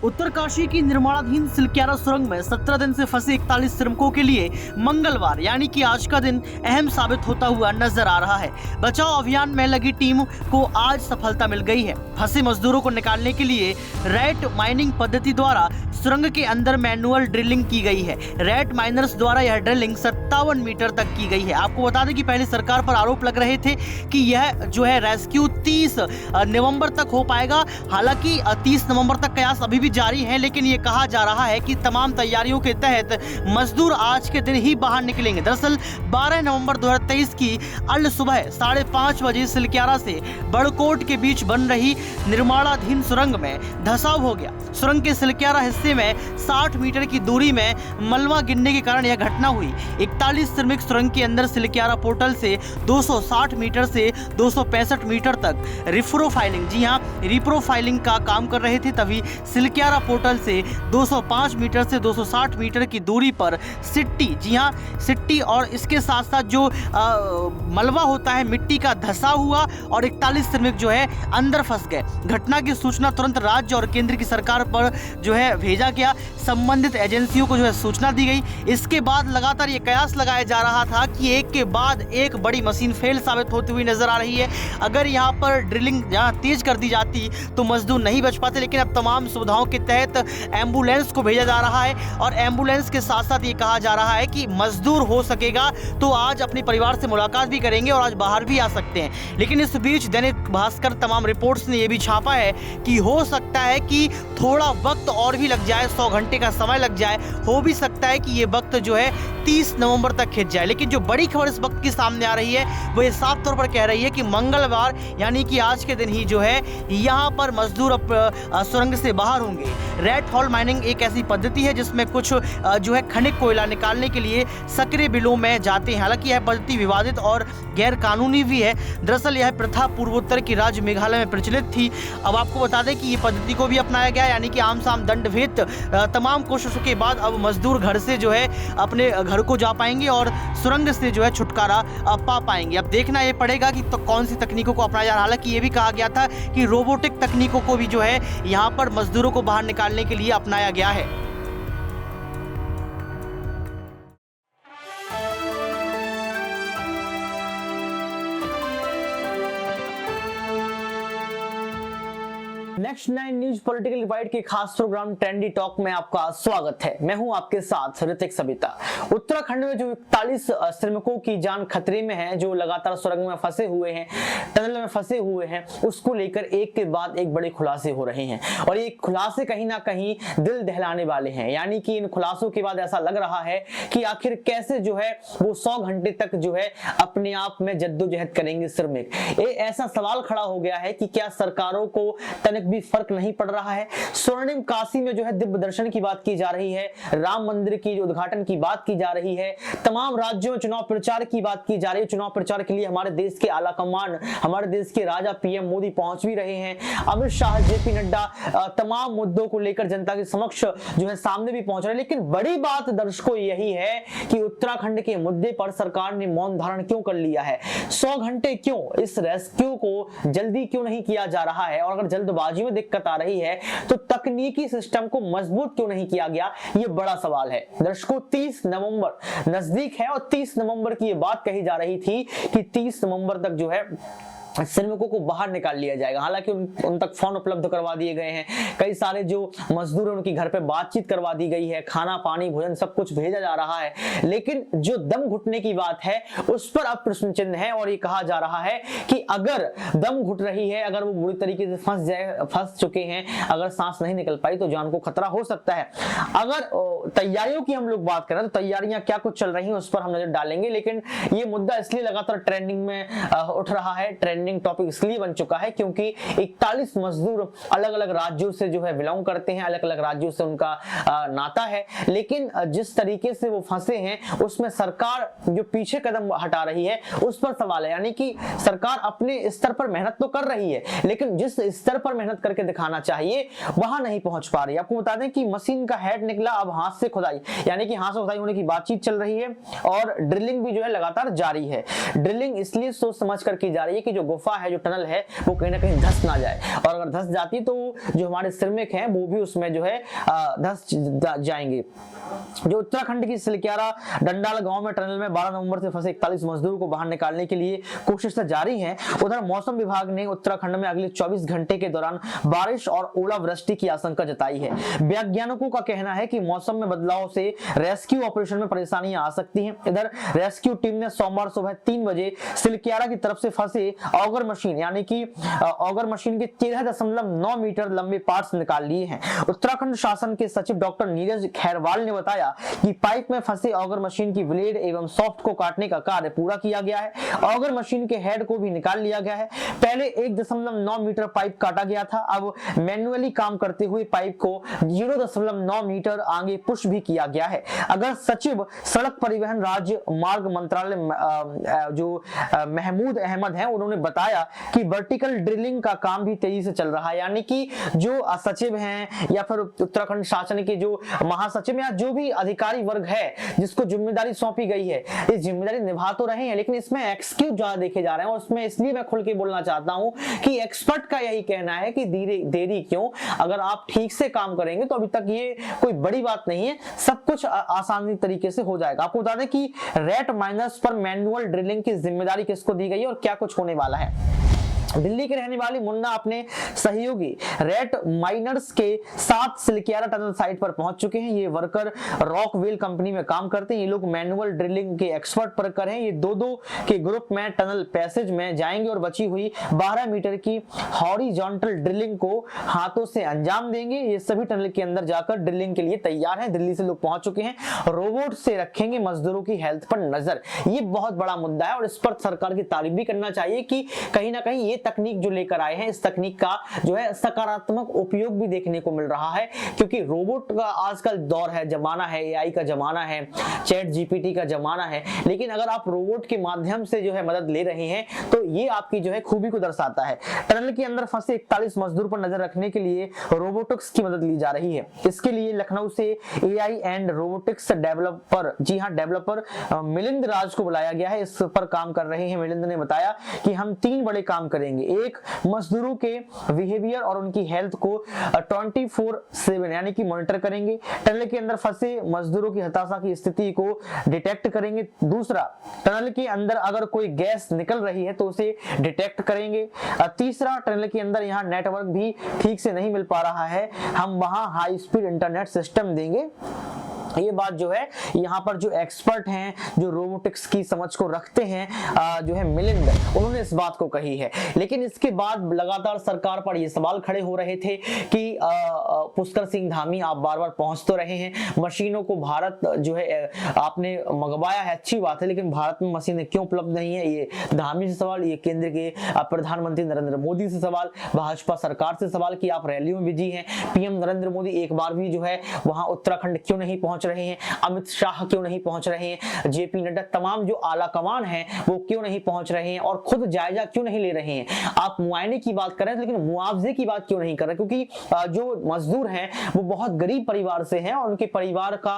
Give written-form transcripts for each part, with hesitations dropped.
उत्तरकाशी की निर्माणाधीन सिलक्यारा सुरंग में 17 दिन से फंसे 41 श्रमिकों के लिए मंगलवार यानी कि आज का दिन अहम साबित होता हुआ नजर आ रहा है। बचाव अभियान में लगी टीम को आज सफलता मिल गई है। फंसे मजदूरों को निकालने के लिए रैट माइनिंग पद्धति द्वारा सुरंग के अंदर मैनुअल ड्रिलिंग की गई है। रैट माइनर्स द्वारा यह ड्रिलिंग 57 मीटर तक की गई है। आपको बता दें कि पहले सरकार पर आरोप लग रहे थे कि यह जो है रेस्क्यू 30 नवंबर तक हो पाएगा। हालांकि 30 नवंबर तक कयास अभी भी जारी है, लेकिन ये कहा जा रहा है कि तमाम तैयारियों के तहत मजदूर आज के दिन ही बाहर निकलेंगे। दरअसल 12 नवंबर 2023 की अल सुबह 5:30 बजे सिलक्यारा से बड़कोट के बीच बन रही निर्माणाधीन सुरंग में धंसाव हो गया। सुरंग के सिलक्यारा हिस्से में 60 मीटर की दूरी में मलबा गिरने के कारण यह घटना हुई। 41 श्रमिक सुरंग के अंदर सिलक्यारा पोर्टल से 260 मीटर से 265 मीटर तक रिप्रोफाइलिंग रिप्रोफाइलिंग का काम कर रहे थे। तभी सिलक्यारा पोर्टल से 205 मीटर से 260 मीटर की दूरी पर सिट्टी और इसके साथ साथ जो मलबा होता है मिट्टी का धंसा हुआ और 41 श्रमिक जो है अंदर फंस गए। घटना की सूचना तुरंत राज्य और केंद्र की सरकार पर जो है भेजा गया। संबंधित एजेंसियों को जो है सूचना दी गई। इसके बाद लगातार ये कयास लगाया जा रहा था कि एक के बाद एक बड़ी मशीन फेल साबित होती हुई नजर आ रही है। अगर यहाँ पर ड्रिलिंग तेज कर दी जाती तो मजदूर नहीं बच पाते, लेकिन अब तमाम सुविधाओं के तहत एम्बुलेंस को भेजा जा रहा है और एम्बुलेंस के साथ साथ ये कहा जा रहा है कि मजदूर हो सकेगा तो आज अपने परिवार से मुलाकात भी करेंगे और आज बाहर भी आ सकते हैं। लेकिन इस बीच दैनिक भास्कर तमाम रिपोर्ट्स ने यह भी छापा है कि हो सकता है कि थोड़ा वक्त और भी लग जाए, 100 घंटे का समय लग जाए। हो भी सकता है कि ये वक्त जो है 30 नवंबर तक खिंच जाए। लेकिन जो बड़ी खबर इस वक्त की सामने आ रही है वो ये साफ तौर पर कह रही है कि मंगलवार यानी कि आज के दिन ही जो है यहाँ पर मजदूर सुरंग से बाहर होंगे। रेड हॉल माइनिंग एक ऐसी पद्धति है जिसमें कुछ जो है खनिज कोयला निकालने के लिए सक्रिय बिलों में जाते हैं। हालांकि यह पद्धति विवादित और गैर कानूनी भी है। दरअसल यह प्रथा पूर्वोत्तर की राज्य मेघालय में प्रचलित थी। अब आपको बता दें कि ये पद्धति को भी अपनाया गया, यानी कि आम साम दंड भेद तमाम कोशिशों के बाद अब मजदूर घर से जो है अपने घर को जा पाएंगे और सुरंग से जो है छुटकारा पा पाएंगे। अब देखना ये पड़ेगा कि तो कौन सी तकनीकों को अपनाया जा रहा है। हालांकि ये भी कहा गया था कि रोबोटिक तकनीकों को भी जो है यहाँ पर मजदूरों को बाहर निकालने के लिए अपनाया गया है। नेक्स्ट 9 न्यूज पॉलिटिकल डिवाइड के खास प्रोग्राम ट्रेंडी टॉक में आपका स्वागत है। मैं हूं आपके साथ ऋतिक सबिता। उत्तराखंड में जो 41 श्रमिकों की जान खतरे में है, जो लगातार सुरंग में फंसे हुए हैं, टनल में फंसे हुए हैं, उसको लेकर एक के बाद एक बड़े खुलासे हो रहे हैं और ये खुलासे कहीं ना कहीं दिल दहलाने वाले हैं। यानी कि इन खुलासों के बाद ऐसा लग रहा है कि आखिर कैसे जो है वो 100 घंटे तक जो है अपने आप में जद्दोजहद करेंगे श्रमिक। ये ऐसा सवाल खड़ा हो गया है कि क्या सरकारों को तनिक भी फर्क नहीं पड़ रहा है। स्वर्णिम काशी में जो है दिव्य दर्शन की बात की जा रही है, राम मंदिर की उद्घाटन की बात की जा रही है, तमाम राज्यों में चुनाव प्रचार की बात की जा रही है। चुनाव प्रचार के लिए हमारे देश के आला कमान, हमारे देश के राजा पीएम मोदी पहुंच भी रहे हैं। अमित शाह, जेपी नड्डा तमाम मुद्दों को लेकर जनता के समक्ष जो है सामने भी पहुंच रहे हैं। लेकिन बड़ी बात दर्शकों यही है कि उत्तराखंड के मुद्दे पर सरकार ने मौन धारण क्यों कर लिया है। 100 घंटे क्यों, इस रेस्क्यू को जल्दी क्यों नहीं किया जा रहा है, और अगर जल्दबाजी में दिक्कत आ रही है तो तकनीकी सिस्टम को मजबूत क्यों नहीं किया गया, ये बड़ा सवाल है। दर्शकों 30 नवंबर नजदीक है और 30 नवंबर की ये बात कही जा रही थी कि 30 नवंबर तक जो है श्रमिकों को बाहर निकाल लिया जाएगा। हालांकि उन तक फोन उपलब्ध करवा दिए गए हैं, कई सारे जो मजदूर हैं उनकी घर पे बातचीत करवा दी गई है, खाना पानी भोजन सब कुछ भेजा जा रहा है। लेकिन जो दम घुटने की बात है उस पर अब प्रश्न चिन्ह है और ये कहा जा रहा है कि अगर दम घुट रही है, अगर वो बुरी तरीके से फंस चुके हैं, अगर सांस नहीं निकल पाई तो जान को खतरा हो सकता है। अगर तैयारियों की हम लोग बात करें तो तैयारियां क्या कुछ चल रही हैं उस पर हम नजर डालेंगे। लेकिन ये मुद्दा इसलिए लगातार ट्रेंडिंग में उठ रहा है, ट्रेंडिंग टॉपिक इसलिए बन चुका है क्योंकि 41 मजदूर अलग अलग राज्यों से जो है बिलोंग करते हैं, अलग अलग राज्यों से उनका नाता है। लेकिन जिस तरीके से वो फंसे हैं उसमें सरकार जो पीछे कदम हटा रही है उस पर सवाल है। यानी कि सरकार अपने स्तर पर मेहनत तो कर रही है, लेकिन जिस स्तर पर मेहनत करके दिखाना चाहिए वहां नहीं पहुंच पा रही। आपको बता दें कि मशीन का हेड निकला, अब हाथ से खुदाई, यानी कि हाथ से खुदाई होने की बातचीत चल रही है और ड्रिलिंग भी जो है लगातार जारी है। ड्रिलिंग इसलिए सोच समझ कर की जा रही है कि जो गुफा है, जो टनल है, वो कहीं ना कहीं धंस ना जाए, और अगर धंस जाती तो जो हमारे श्रमिक हैं वो भी उसमें जो है धंस जाएंगे। जो उत्तराखंड की सिलक्यारा डंडाल गांव में टनल में 12 नवंबर से फंसे 41 मजदूरों को बाहर निकालने के लिए कोशिशें जारी हैं। उधर मौसम विभाग ने उत्तराखंड में अगले 24 घंटे के दौरान बारिश और ओलावृष्टि की आशंका जताई है। वैज्ञानिकों का कहना है कि मौसम में बदलाव से रेस्क्यू ऑपरेशन में परेशानियां आ सकती हैं। इधर रेस्क्यू टीम ने सोमवार सुबह 3 बजे सिलक्यारा की तरफ से फंसे ऑगर मशीन यानी कि ऑगर मशीन के 13.9 मीटर लंबे पार्ट्स निकाल लिए हैं। उत्तराखंड शासन के सचिव डॉक्टर नीरज खैरवाल ने बताया कि पाइप में फंसे ऑगर मशीन की ब्लेड एवं सॉफ्ट को काटने का कार्य पूरा किया गया है। ऑगर मशीन के हेड को भी निकाल लिया गया है। पहले 1.9 मीटर पाइप काटा गया था, अब मैन्युअली काम करते हुए पाइप को 0.9 मीटर आगे पुश भी किया गया है। अगर सचिव सड़क परिवहन राज्य मार्ग मंत्रालय जो महमूद अहमद हैं, उन्होंने बताया कि वर्टिकल ड्रिलिंग का काम भी तेजी से चल रहा है, यानी कि जो सचिव हैं या फिर उत्तराखंड शासन के जो महासचिव या जो भी अधिकारी वर्ग है जिसको जिम्मेदारी सौंपी गई है, ये जिम्मेदारी निभा तो रहे हैं, लेकिन इसमें एक्सक्यूज ज्यादा देखे जा रहे हैं। और उसमें इसलिए मैं खुल के बोलना चाहता हूं कि एक्सपर्ट का यही कहना है कि देरी क्यों, अगर आप ठीक से काम करेंगे तो अभी तक ये कोई बड़ी बात नहीं है, सब कुछ आसानी तरीके से हो जाएगा। आपको बता दें कि रेट माइनस पर मैनुअल ड्रिलिंग की जिम्मेदारी किसको दी गई है और क्या कुछ होने वाला है। दिल्ली के रहने वाली मुन्ना अपने सहयोगी रेट माइनर्स के साथ सिलक्यारा टनल साइट पर पहुंच चुके हैं। ये वर्कर रॉकवेल कंपनी में काम करते हैं। ये लोग मैनुअल ड्रिलिंग के एक्सपर्ट वर्कर हैं। ये दो के ग्रुप में टनल पैसेज में जाएंगे और बची हुई 12 मीटर की हॉरिजॉन्टल ड्रिलिंग को हाथों से अंजाम देंगे। ये सभी टनल के अंदर जाकर ड्रिलिंग के लिए तैयार हैं। दिल्ली से लोग पहुंच चुके हैं। रोबोट से रखेंगे मजदूरों की हेल्थ पर नजर। ये बहुत बड़ा मुद्दा है और इस पर सरकार की तारीफ भी करना चाहिए कि कहीं ना कहीं ये तकनीक जो लेकर आए हैं, इस तकनीक का जो है सकारात्मक उपयोग भी देखने को मिल रहा है, क्योंकि रोबोट का आजकल दौर है, जमाना है, एआई का जमाना है, चैट जीपीटी का जमाना है। लेकिन अगर आप रोबोट के माध्यम से जो है मदद ले रहे हैं तो ये आपकी जो है खूबी को दर्शाता है। टनल के अंदर फंसे 41 मजदूर पर नजर रखने के लिए रोबोटिक्स की मदद ली जा रही है। इसके लिए लखनऊ से एआई एंड रोबोटिक्स डेवलपर, जी हां, डेवलपर मिलिंद राज को बुलाया गया है। इस पर काम कर रहे हैं। मिलिंद ने बताया कि हम 3 बड़े काम करेंगे। एक, मजदूरों के बिहेवियर और उनकी हेल्थ को 24/7 यानी कि मॉनिटर करेंगे। टनल के अंदर फंसे मजदूरों की हताशा की स्थिति को डिटेक्ट करेंगे। दूसरा, टनल के अंदर अगर कोई गैस निकल रही है तो उसे डिटेक्ट करेंगे। तीसरा, टनल के अंदर यहाँ नेटवर्क भी ठीक से नहीं मिल पा रहा है, हम वहां हाई स्पीड इंटरनेट सिस्टम देंगे। ये बात जो है यहाँ पर जो एक्सपर्ट हैं, जो रोबोटिक्स की समझ को रखते हैं, जो है मिलिंद, उन्होंने इस बात को कही है। लेकिन इसके बाद लगातार सरकार पर ये सवाल खड़े हो रहे थे कि पुष्कर सिंह धामी, आप बार बार पहुंच तो रहे हैं, मशीनों को भारत जो है आपने मंगवाया है, अच्छी बात है, लेकिन भारत में मशीनें क्यों उपलब्ध नहीं है? ये धामी से सवाल, ये केंद्र के प्रधानमंत्री नरेंद्र मोदी से सवाल, भाजपा सरकार से सवाल कि आप रैलियों में बिजी हैं, पीएम नरेंद्र मोदी एक बार भी जो है वहां उत्तराखंड क्यों नहीं पहुंच रहे हैं, अमित शाह क्यों नहीं पहुंच रहे हैं, जेपी नड्डा, तमाम जो आला कमान है वो क्यों नहीं पहुंच रहे हैं और खुद जायजा क्यों नहीं ले रहे हैं? आप मुआयने की बात कर रहे हैं लेकिन मुआवजे की बात क्यों नहीं कर रहे? क्योंकि जो मजदूर हैं वो बहुत गरीब परिवार से हैं और उनके परिवार का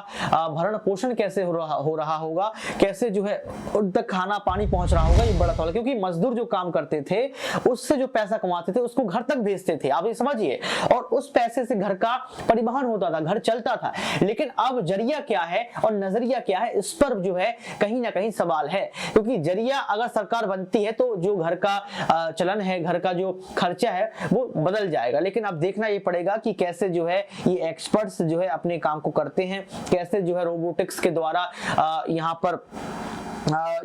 भरण पोषण कैसे हो रहा होगा, कैसे जो है उन तक खाना पानी पहुंच रहा होगा, ये बड़ा सवाल है। क्योंकि मजदूर जो काम करते थे उससे जो पैसा कमाते थे उसको घर तक भेजते थे, आप ये समझिए, और उस पैसे से घर का परिवहन होता था, घर चलता था। लेकिन अब जरिया क्या है और नजरिया क्या है, इस पर जो है कहीं ना कहीं सवाल है। क्योंकि जरिया अगर सरकार बनती है तो जो घर का चलन है, घर का जो खर्चा है वो बदल जाएगा। लेकिन अब देखना ये पड़ेगा कि कैसे जो है ये एक्सपर्ट्स जो है अपने काम को करते हैं, कैसे जो है रोबोटिक्स के द्वारा यहाँ पर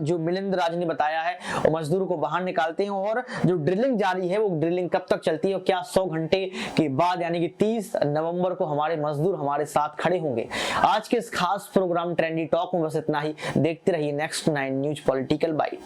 जो मिलिंद राज ने बताया है और मजदूरों को बाहर निकालते हैं। और जो ड्रिलिंग जारी है वो ड्रिलिंग कब तक चलती है और क्या 100 घंटे के बाद यानी कि 30 नवंबर को हमारे मजदूर हमारे साथ खड़े होंगे? आज के इस खास प्रोग्राम ट्रेंडी टॉक में बस इतना ही। देखते रहिए नेक्स्ट 9 न्यूज पॉलिटिकल बाइट।